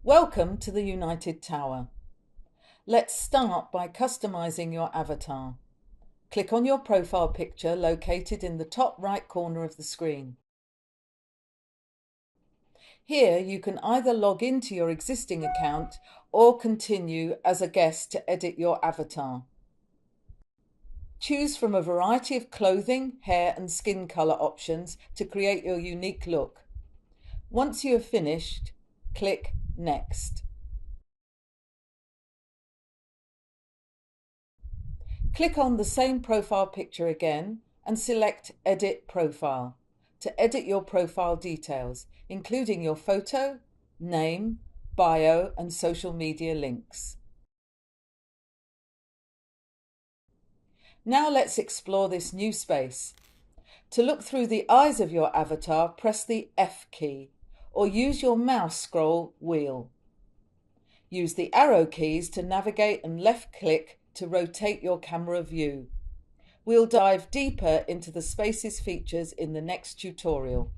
Welcome to the Unyted Tower. Let's start by customizing your avatar. Click on your profile picture located in the top right corner of the screen. Here you can either log into your existing account or continue as a guest to edit your avatar. Choose from a variety of clothing, hair and skin color options to create your unique look. Once you have finished, click Next. Click on the same profile picture again and select Edit Profile to edit your profile details, including your photo, name, bio and social media links. Now let's explore this new space. To look through the eyes of your avatar, press the F key or use your mouse scroll wheel. Use the arrow keys to navigate and left-click to rotate your camera view. We'll dive deeper into the space's features in the next tutorial.